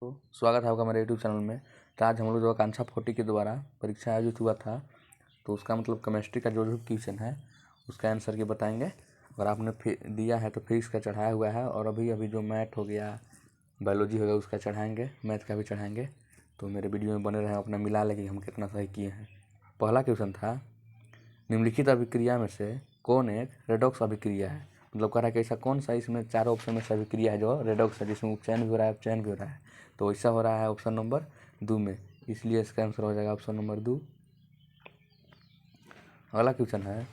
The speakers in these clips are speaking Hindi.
तो स्वागत है आपका मेरे यूट्यूब चैनल में। तो आज हम लोग जो आकांक्षा 40 के द्वारा परीक्षा आयोजित हुआ था, तो उसका मतलब केमिस्ट्री का जो भी क्वेश्चन है उसका आंसर के बताएंगे। अगर आपने दिया है तो फिजिक्स का चढ़ाया हुआ है, और अभी जो मैथ हो गया, बायोलॉजी हो गया, उसका चढ़ाएंगे, मैथ का भी चढ़ाएंगे। तो मेरे वीडियो में बने रहें, अपना मिला लेंगे हम कितना सही किए हैं। पहला क्वेश्चन था, निम्नलिखित अभिक्रिया में से कौन एक रेडॉक्स अभिक्रिया है। मतलब कह रहा है कि ऐसा कौन सा इसमें चारों ऑप्शन में से अभिक्रिया है जो रेडॉक्स है, जिसमें उपचयन भी हो रहा है, अपचयन भी हो रहा है। तो ऐसा हो रहा है ऑप्शन नंबर 2 में, इसलिए इसका आंसर हो जाएगा ऑप्शन नंबर 2। अगला क्वेश्चन है,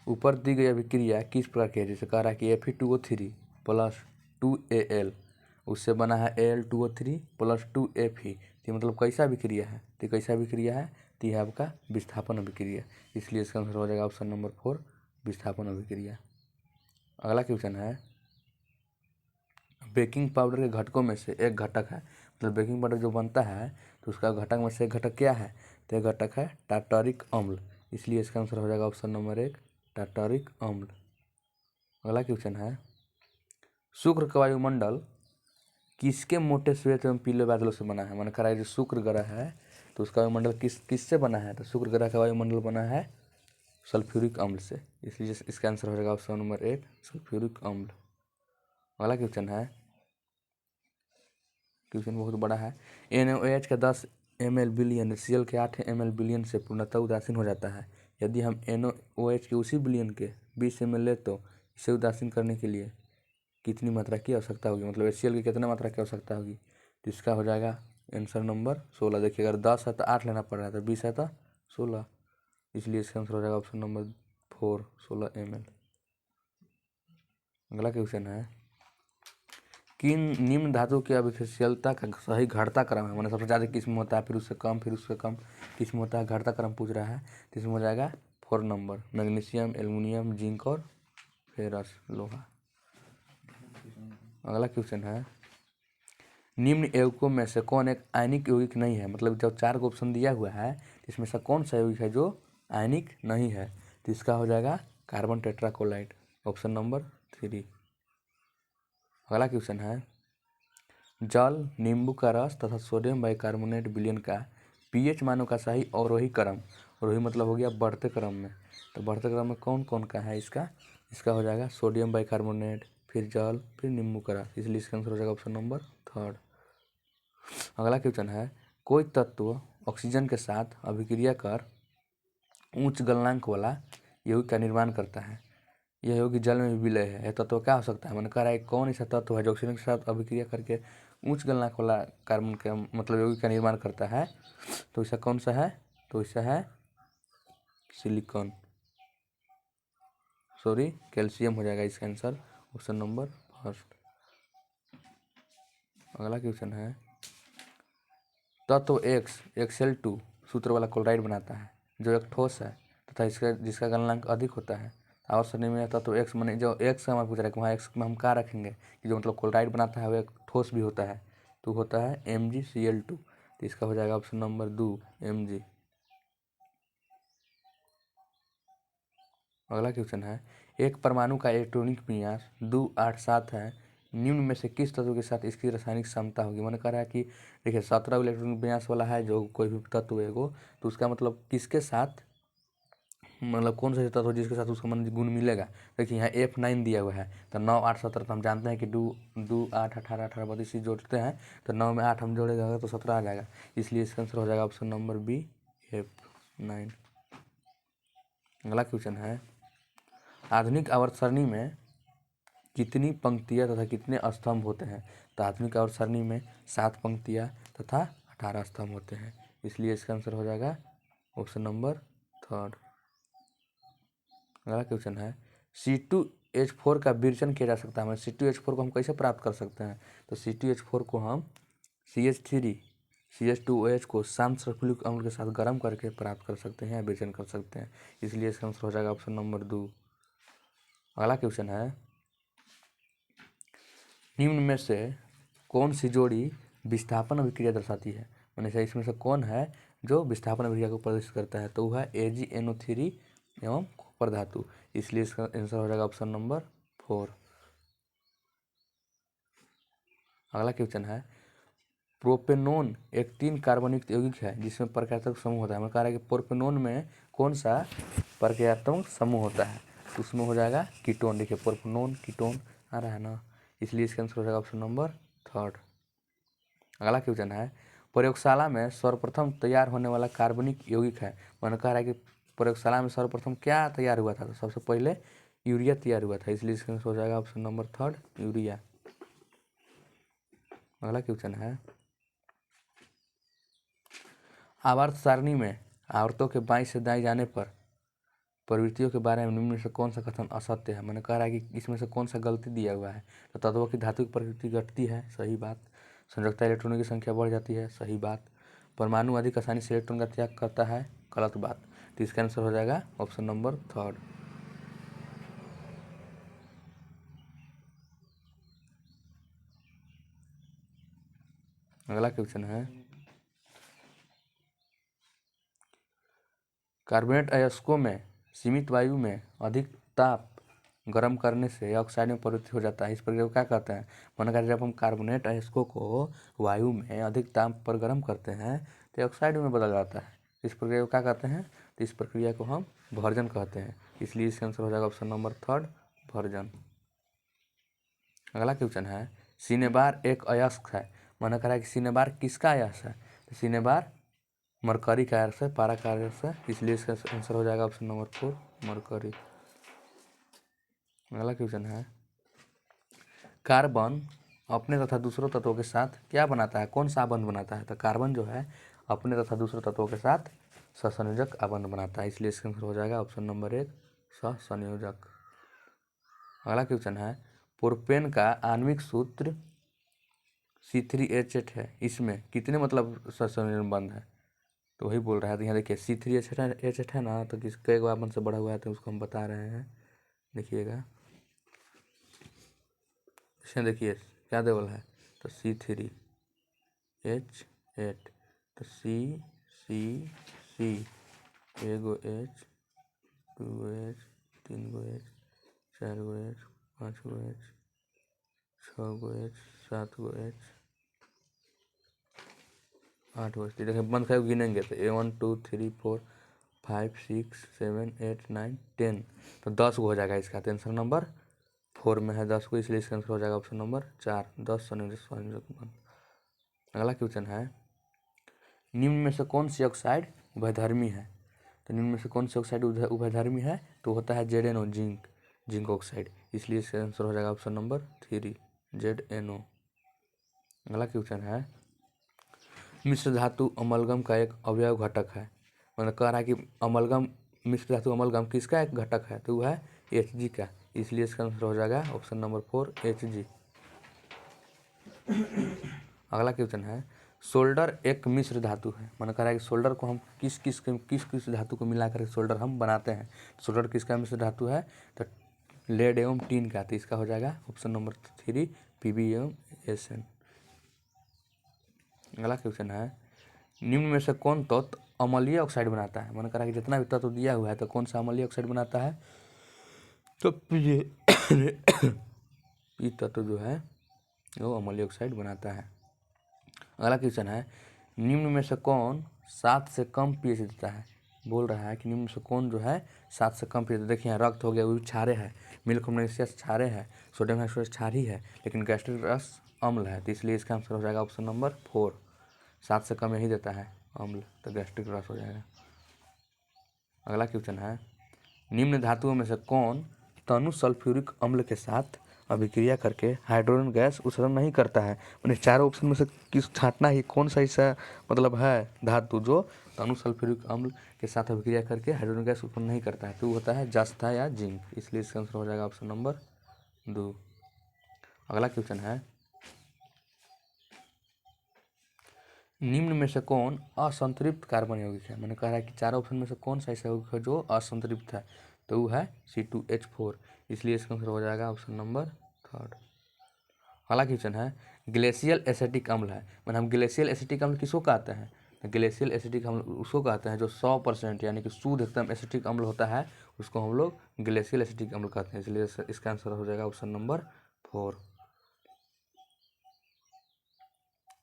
ऊपर दी गई अभिक्रिया किस प्रकार की है। जैसे कह रहा है कि Fe2O3 प्लस 2Al उससे बना है Al2O3 प्लस 2Fe। तो मतलब कैसा अभिक्रिया है, तो कैसा अभिक्रिया है, तो यह आपका विस्थापन अभिक्रिया, इसलिए इसका आंसर हो जाएगा ऑप्शन नंबर 4, विस्थापन अभिक्रिया। अगला क्वेश्चन है, बेकिंग पाउडर के घटकों में से एक घटक है। मतलब बेकिंग पाउडर जो बनता है तो उसका घटक में से एक घटक क्या है, तो एक घटक है टार्टारिक अम्ल, इसलिए इसका आंसर हो जाएगा ऑप्शन नंबर 1, टार्टारिक अम्ल। अगला क्वेश्चन है, शुक्र का वायुमंडल किसके मोटे श्वेत एवं पीले बादलों से बना है। मन कह रहा है जो शुक्र ग्रह है तो उसका वायुमंडल किससे बना है, तो शुक्र ग्रह का वायुमंडल बना है सल्फ्यूरिक अम्ल से, इसलिए इसका आंसर हो जाएगा ऑप्शन नंबर 1, सल्फ्यूरिक अम्ल। अगला क्वेश्चन है, क्वेश्चन बहुत बड़ा है, NaOH का 10 ml बिलियन Cl के 8 ml बिलियन से पूर्णतः उदासीन हो जाता है। यदि हम NaOH के उसी बिलियन के 20 ml ले तो इसे उदासीन करने के लिए कितनी मात्रा की आवश्यकता होगी। मतलब HCl की कितने मात्रा की आवश्यकता होगी, तो इसका हो जाएगा आंसर नंबर 16। देखिए अगर 10 है तो 8 लेना पड़ रहा है, तो 20 है तो 16, इसलिए इसका आंसर हो जाएगा ऑप्शन नंबर 4, 16 ml। अगला क्वेश्चन है, किन निम्न धातु की अभिक्रियाशीलता का सही घटता क्रम है। मैंने सबसे ज़्यादा किस्म होता है, फिर उससे कम, फिर उससे कम किस्म होता है, घटता क्रम पूछ रहा है, तो इसमें हो जाएगा 4 नंबर, मैग्नीशियम, एल्युमिनियम, जिंक और फेरस, लोहा। अगला क्वेश्चन है, निम्न यौगिकों में से कौन एक आयनिक यौगिक नहीं है। मतलब जब 4 को ऑप्शन दिया हुआ है तो इसमें से कौन सा यौगिक है जो आयनिक नहीं है, तो इसका हो जाएगा कार्बन टेट्राक्लोराइड, ऑप्शन नंबर 3। अगला क्वेश्चन है, जल, नींबू का रस तथा सोडियम बाइकार्बोनेट विलयन का पीएच मानों का सही अवरोही क्रम, अवरोही मतलब हो गया बढ़ते क्रम में, तो बढ़ते क्रम में कौन कौन का है इसका हो जाएगा सोडियम बाइकार्बोनेट, फिर जल, फिर नींबू का रस, इसलिए इसका आंसर हो जाएगा ऑप्शन नंबर 3। अगला क्वेश्चन है, कोई तत्व ऑक्सीजन के साथ अभिक्रिया कर उच्च गलनांक वाला यौगिक का निर्माण करता है। यह यौगिक जल में भी विलय है। यह तत्व क्या हो सकता है, मन कह रहा है कौन ऐसा तत्व है जो ऑक्सीजन के साथ अभिक्रिया करके उच्च गलनांक वाला कार्बन का मतलब यौगिक का निर्माण करता है, तो ऐसा कौन सा है, तो ऐसा है सिलिकॉन, सॉरी कैल्शियम हो जाएगा इसका आंसर, ऑप्शन नंबर 1। अगला क्वेश्चन है, तत्व एक्स Xl2 सूत्र वाला क्लोराइड बनाता है जो एक ठोस है तथा जिसका गलनांक अधिक होता है। और सरणी में तत्व एक्स माने जो एक्स का हमारा पूछ रहा है कि वहाँ एक्स में हम क्या रखेंगे कि जो मतलब क्लोराइड बनाता है वो एक ठोस भी होता है, तो होता है MgCl2, तो इसका हो जाएगा ऑप्शन नंबर 2, Mg। अगला क्वेश्चन है, एक परमाणु का इलेक्ट्रॉनिक विन्यास 2, 8, 7 है, निम्न में से किस तत्व के साथ इसकी रासायनिक क्षमता होगी। मैंने कह रहा है कि देखिए 17 इलेक्ट्रॉनिक विन्यास वाला है जो कोई भी तत्व है वो, तो उसका मतलब किसके साथ, मतलब कौन सा तत्व जिसके साथ उसका मन गुण मिलेगा। देखिए यहाँ F9 दिया हुआ है, तो 9, 8, 17, तो हम जानते हैं कि 2, 8, 18, 18, 32 जोड़ते हैं तो 9 में 8 हम जोड़ेगा तो 17 आ जाएगा, इसलिए इसका आंसर हो जाएगा ऑप्शन नंबर बी, F9। अगला क्वेश्चन है, आधुनिक आवर्त सारणी में कितनी पंक्तियाँ तथा कितने स्तंभ होते हैं। तो आधुनिक आवर्त सारणी में 7 पंक्तियाँ तथा 18 स्तंभ होते हैं, इसलिए इसका आंसर हो जाएगा ऑप्शन नंबर 3। अगला क्वेश्चन है, C2H4 का विरेचन किया जा सकता है। C2H4 को हम कैसे प्राप्त कर सकते हैं, तो C2H4 को हम CH3 CH2OH को शांत सल्फ्यूरिक अम्ल के साथ गर्म करके प्राप्त कर सकते हैं या विरेचन कर सकते हैं, इसलिए इसका आंसर हो जाएगा ऑप्शन नंबर 2। अगला क्वेश्चन है, निम्न में से कौन सी जोड़ी विस्थापन अभिक्रिया दर्शाती है। मैंने इसमें से कौन है जो विस्थापन अभिक्रिया को प्रदर्शित करता है, तो वह है AgNO3 एवं कॉपर धातु, इसलिए इसका आंसर हो जाएगा ऑप्शन नंबर 4। अगला क्वेश्चन है, प्रोपेनोन एक 3 कार्बनिक यौगिक है जिसमें प्रक्रियात्मक समूह होता है। मैं कह रहा है कि प्रोपेनोन में कौन सा प्रक्रियात्मक समूह होता है, तो उसमें हो जाएगा कीटोन। देखिए प्रोपेनोन कीटोन आ रहा है ना, इसलिए इसका आंसर हो जाएगा ऑप्शन नंबर 3। अगला क्वेश्चन है, प्रयोगशाला में सर्वप्रथम तैयार होने वाला कार्बनिक यौगिक है। मैंने कह रहा है कि प्रयोगशाला में सर्वप्रथम क्या तैयार हुआ था, तो सबसे पहले यूरिया तैयार हुआ था, इसलिए इसका आंसर हो जाएगा ऑप्शन नंबर 3 यूरिया। अगला क्वेश्चन है, आवर्त सारणी में आवर्तों के बाईं से दाईं जाने पर प्रवृत्तियों के बारे में निम्न में से कौन सा कथन असत्य है। मैंने कह रहा है कि इसमें से कौन सा गलती दिया हुआ है, तो तत्वों की धातु की प्रकृति घटती है, सही बात। संयोजकता इलेक्ट्रॉनों की संख्या बढ़ जाती है, सही बात। परमाणु अधिक आसानी से इलेक्ट्रॉन का त्याग करता है, गलत बात। तो इसका आंसर हो जाएगा ऑप्शन नंबर 3। अगला क्वेश्चन है, कार्बोनेट अयस्कों में सीमित वायु में अधिक ताप गर्म करने से ऑक्साइड में परिवर्तित हो जाता है। इस प्रक्रिया को क्या कहते हैं। मैंने कहा जब हम कार्बोनेट अयस्कों को वायु में अधिक ताप पर गर्म करते हैं तो ऑक्साइड में बदल जाता है। इस प्रक्रिया को क्या कहते हैं, तो इस प्रक्रिया को हम भर्जन कहते हैं, इसलिए इसका आंसर हो जाएगा ऑप्शन नंबर 3 भर्जन। अगला क्वेश्चन है, सिनेबार एक अयस्क है। मैंने कहा कि सिनेबार किसका अयस्क है, तो सिनेबार मरकरी का अयस्क है, पारा का अयस्क है, इसलिए इसका आंसर हो जाएगा ऑप्शन नंबर 4 मरकरी। अगला क्वेश्चन है, कार्बन अपने तथा दूसरों तत्वों के साथ क्या बनाता है, कौन सा आबंध बनाता है, तो कार्बन जो है अपने तथा दूसरों तत्वों के साथ सहसंयोजक आबंध बनाता है, इसलिए इसका आंसर हो जाएगा ऑप्शन नंबर 1 सहसंयोजक। अगला क्वेश्चन है, प्रोपेन का आणविक सूत्र C3H8 है, इसमें कितने मतलब सहसंयोजन बंध है, तो वही बोल रहा है। तो यहाँ देखिए C3H8 है ना, तो किसके आबंध से बढ़ा हुआ है, तो उसको हम बता रहे हैं, देखिएगा इसमें देखिए क्या देवल है, तो C3H8, तो C एगो H, 2 H, 3 H, 4 H, 5 H, 6 H, 7 H, 8 H। देखिए बंद खाए गिनेंगे तो 1 2 3 4 5 6 7 8 9 10, तो 10 हो जाएगा इसका। तो आंसर नंबर 4 में है 10 को, इसलिए इसका आंसर हो जाएगा ऑप्शन नंबर 4 10 संयोजक बंध। अगला क्वेश्चन है, निम्न में से कौन सी ऑक्साइड उभयधर्मी है, तो निम्न में से कौन सी ऑक्साइड उभयधर्मी है, तो होता है ZnO जिंक ऑक्साइड, इसलिए इसका आंसर हो जाएगा ऑप्शन नंबर 3 ZnO। अगला क्वेश्चन है, मिश्र धातु अमलगम का एक अवयव घटक है। मैंने कह रहा है कि अमलगम मिश्र धातु अमलगम किसका एक घटक है, तो वह है Hg का, इसलिए इसका आंसर हो जाएगा ऑप्शन नंबर 4 Hg। अगला क्वेश्चन है, सोल्डर एक मिश्र धातु है। मैंने कहा है कि सोल्डर को हम किस किस धातु को मिलाकर सोल्डर हम बनाते हैं। सोल्डर किसका मिश्र धातु है, तो लेड एवं टीन का, तो इसका हो जाएगा ऑप्शन नंबर 3 Pb एवं Sn। अगला क्वेश्चन है, निम्न में से कौन तत्व अम्लीय ऑक्साइड बनाता है। मैंने कहा कि जितना भी तत्व दिया हुआ है तो कौन सा अम्लीय ऑक्साइड बनाता है, तो पी तत्व जो है वो अम्लीय ऑक्साइड बनाता है। अगला क्वेश्चन है, निम्न में से कौन 7 से कम पीएच देता है। बोल रहा है कि निम्न में से कौन जो है 7 से कम पीएच। देखिए रक्त हो गया वो भी क्षारीय है, मिल्क मैग्नीशियस क्षारीय है, सोडियम हाइड्रोक्साइड क्षारीय है, लेकिन गैस्ट्रिक रस अम्ल है, तो इसलिए इसका आंसर हो जाएगा ऑप्शन नंबर 4 7 से कम यही देता है अम्ल, तो गैस्ट्रिक रस हो जाएगा। अगला क्वेश्चन है, निम्न धातुओं में से कौन तनु सल्फ्यूरिक अम्ल के साथ अभिक्रिया करके हाइड्रोजन गैस उत्सर्जन नहीं करता है। उन्हें चारों ऑप्शन में से किस छांटना ही कौन सा ऐसा मतलब है धातु जो तनु सल्फ्यूरिक अम्ल के साथ अभिक्रिया करके हाइड्रोजन गैस उत्पन्न नहीं करता है, तो वो होता है जस्ता या जिंक, इसलिए इसका आंसर हो जाएगा ऑप्शन नंबर 2। अगला क्वेश्चन है, निम्न में से कौन असंतृप्त कार्बन यौगिक है। मैंने कहा है कि चारों ऑप्शन में से कौन सा ऐसा यौगिक है जो असंतृप्त है, तो वो है C2H4, इसलिए इसका आंसर हो जाएगा ऑप्शन नंबर 3। अगला क्वेश्चन है, ग्लेशियल एसिटिक अम्ल है। मैंने हम ग्लेशियल एसिटिक अम्ल किसको कहते हैं, तो ग्लेशियल एसिटिक अम्ल उसको कहते हैं जो 100% यानी कि शुद्ध एकदम एसिटिक अम्ल होता है, उसको हम लोग ग्लेशियल एसिटिक अम्ल कहते हैं, इसलिए इसका आंसर हो जाएगा ऑप्शन नंबर 4।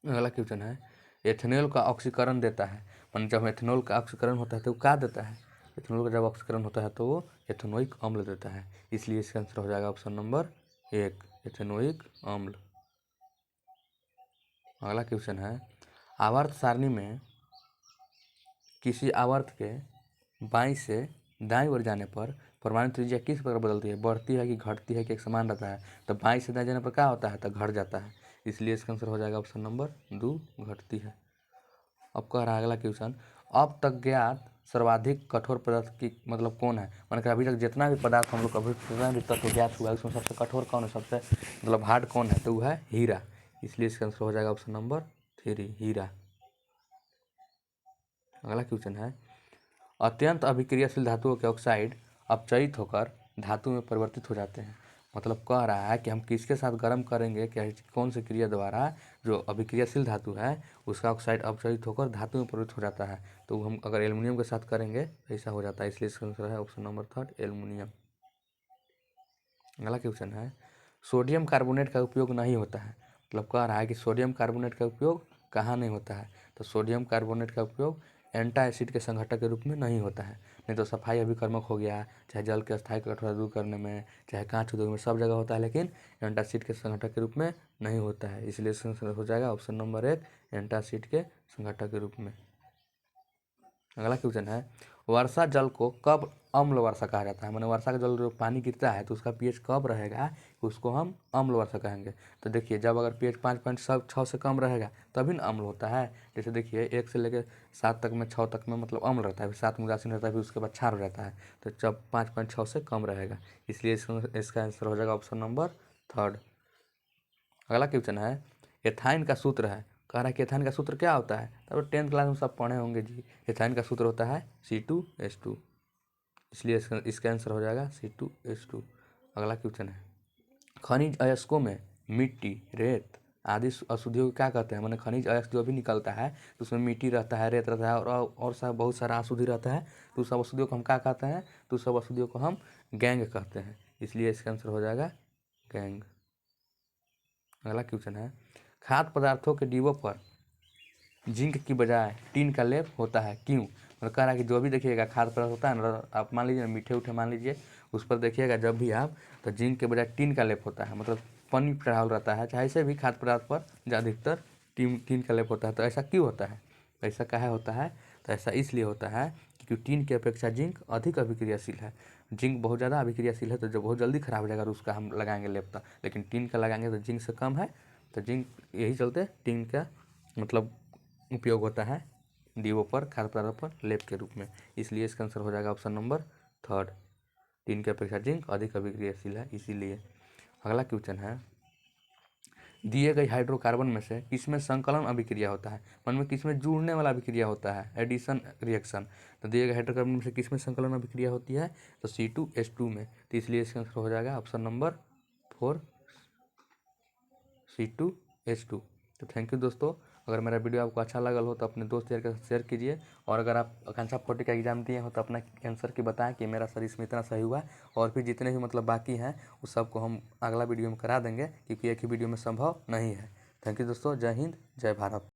अगला क्वेश्चन है, एथेनॉल का ऑक्सीकरण देता है। मान जब एथेनॉल का ऑक्सीकरण होता है तो वो क्या देता है? एथेनॉल का जब ऑक्सीकरण होता है तो वो एथेनोइक अम्ल देता है, इसलिए इसका आंसर हो जाएगा ऑप्शन नंबर 1, एथेनोइक अम्ल। अगला क्वेश्चन है, आवर्त सारणी में किसी आवर्त के बाईं से दाईं ओर जाने पर परमाणु त्रिज्या किस प्रकार बदलती है? बढ़ती है कि घटती है कि एक समान रहता है? तो बाईं से दाईं जाने पर क्या होता है? तो घट जाता है, इसलिए इसका आंसर हो जाएगा ऑप्शन नंबर 2, घटती है। अब कह रहा है अगला क्वेश्चन, अब तक ज्ञात सर्वाधिक कठोर पदार्थ की मतलब कौन है? मैंने कहा अभी तक जितना भी पदार्थ हम लोग कभी जितना भी तत्व ज्ञात हुआ है उसमें सबसे कठोर कौन है, सबसे मतलब हार्ड कौन है? तो वो है हीरा, इसलिए इसका आंसर हो जाएगा ऑप्शन नंबर 3, हीरा। अगला क्वेश्चन है, अत्यंत अभिक्रियाशील धातुओं के ऑक्साइड अपचयित होकर धातु में परिवर्तित हो जाते हैं। मतलब कह रहा है कि हम किसके साथ गर्म करेंगे, क्या कौन सी क्रिया द्वारा जो अभिक्रियाशील धातु है उसका ऑक्साइड अपचयित होकर धातु में परिवर्तित हो जाता है? तो हम अगर एल्युमिनियम के साथ करेंगे तो ऐसा हो जाता है, इसलिए इसका आंसर है ऑप्शन नंबर 3, एल्युमिनियम। अगला क्वेश्चन है, सोडियम कार्बोनेट का उपयोग नहीं होता है। मतलब कह रहा है कि सोडियम कार्बोनेट का उपयोग कहाँ नहीं होता है? तो सोडियम कार्बोनेट का उपयोग एंटा एसिड के संघटक के रूप में नहीं होता है। नहीं तो सफाई अभिकर्मक हो गया, चाहे जल के अस्थायी कठोरता दूर करने में, चाहे कांच उद्योग में, सब जगह होता है, लेकिन एंटासिड के संघटक के रूप में नहीं होता है, इसलिए इसका आंसर हो जाएगा ऑप्शन नंबर 1, एंटासिड के संघटक के रूप में। अगला क्वेश्चन है, वर्षा जल को कब अम्ल वर्षा कहा जाता है? मैंने वर्षा का जल जो पानी गिरता है तो उसका पीएच कब रहेगा, उसको हम अम्ल वर्षा कहेंगे। तो देखिए जब अगर पीएच 5.6 से कम रहेगा तभी ना अम्ल होता है। जैसे देखिए 1 से लेकर 7 तक में, 6 तक में मतलब अम्ल रहता है, फिर 7 में उदासीन रहता है, फिर उसके बाद क्षार हो जाता है। तो जब 5.6 से कम रहेगा, इसलिए इसका आंसर हो जाएगा ऑप्शन नंबर 3। अगला क्वेश्चन है, एथाइन का सूत्र है। कह रहा है कि एथाइन का सूत्र क्या होता है? तब 10th क्लास में सब पढ़े होंगे जी। एथाइन का सूत्र होता है C2H2, इसलिए इसका आंसर हो जाएगा C2H2। अगला क्वेश्चन है, खनिज अयस्कों में मिट्टी, रेत आदि अशुद्धियों को क्या कहते हैं? मैंने खनिज अयस्क जो भी निकलता है तो उसमें मिट्टी रहता है, रेत रहता है और सब बहुत सारा अशुद्धि रहता है, तो सब अशुद्धियों को हम क्या कहते हैं? तो सब अशुद्धियों को हम गैंग कहते हैं, इसलिए इसका आंसर हो जाएगा गैंग। अगला क्वेश्चन है, खाद्य पदार्थों के डिब्बों पर जिंक की बजाय टीन का लेप होता है, क्यों? मतलब कह रहा है कि जो भी देखिएगा खाद्य पदार्थ होता है ना, आप मान लीजिए मीठे उठे मान लीजिए, उस पर देखिएगा जब भी आप, तो जिंक के बजाय टीन का लेप होता है, मतलब पन्नी चढ़ावल रहता है, चाहे ऐसे भी खाद्य पदार्थ पर अधिकतर टीन का लेप होता है। तो ऐसा क्यों होता है? ऐसा काहे होता है? तो ऐसा इसलिए होता है क्योंकि टीन की अपेक्षा जिंक अधिक अभिक्रियाशील है। जिंक बहुत ज़्यादा अभिक्रियाशील है, तो जो बहुत जल्दी खराब हो जाएगा तो उसका हम लगाएंगे लेप, लेकिन टीन का लगाएंगे तो जिंक से कम है, तो जिंक यही चलते टीन का मतलब उपयोग होता है दीवों पर, खाद्य पदार्थों पर लेप के रूप में, इसलिए इसका आंसर हो जाएगा ऑप्शन नंबर 3, टीन की अपेक्षा जिंक अधिक अभिक्रियाशील है इसीलिए। अगला क्वेश्चन है, दिए गए हाइड्रोकार्बन में से किसमें संकलन अभिक्रिया होता है? मन में किसमें जुड़ने वाला अभिक्रिया होता है? Addition reaction. तो दिए गए हाइड्रोकार्बन में से किसमें संकलन अभिक्रिया होती है? तो C2H2 में, तो इसलिए इसका आंसर हो जाएगा ऑप्शन नंबर 4, C2H2। तो थैंक यू दोस्तों, अगर मेरा वीडियो आपको अच्छा लगल हो तो अपने दोस्त यार के साथ शेयर कीजिए, और अगर आप आकांक्षा 40 का एग्जाम दिए हो तो अपना आंसर की बताएं कि मेरा सर इसमें इतना सही हुआ, और भी जितने भी मतलब बाकी हैं उस सबको हम अगला वीडियो में करा देंगे, क्योंकि एक ही वीडियो में संभव नहीं है। थैंक यू दोस्तों, जय हिंद, जय भारत।